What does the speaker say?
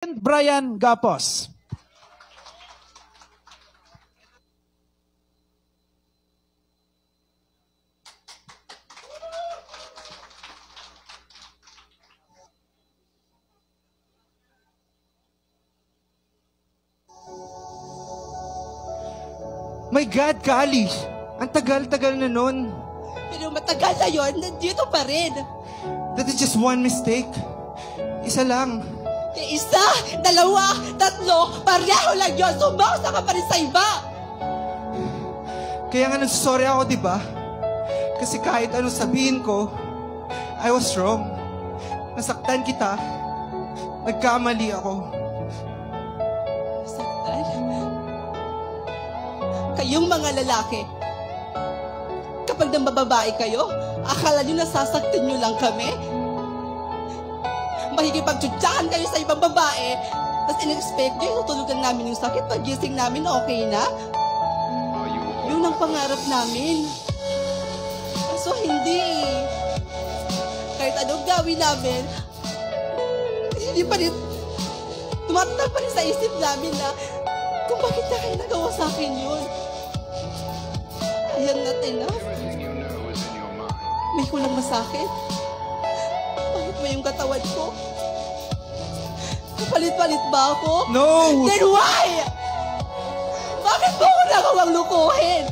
Brian Gapos. My God, Kali! Ang tagal-tagal na nun. Pero matagal na yun, nandito pa rin. That is just one mistake. Isa lang. Isa, dalawa, tatlo, pareho lang yun. Sumausa ka pa rin sa iba. Kaya nga nagsusorry ako, di ba? Kasi kahit anong sabihin ko, I was wrong. Nasaktan kita. Nagkamali ako. Saktan? Kayong mga lalaki, kapag nang bababae kayo, akala nyo nasasaktan nyo lang kami? Makikipagtsutsahan kayo sa ibang babae, tapos in-expect nyo, tutulugan namin yung sakit, pagising namin, okay na? Yun ang pangarap namin. So hindi. Kahit anong gawin namin, hindi pa rin, tumatak pa rin sa isip namin na kung bakit na kayo nagawa sa akin yun. Ayan not enough. May kulang masakit. Bakit mo yung katawan ko? Kapalit-palit ba ako? No! Then why? Bakit mo ko nagawang lukuhin?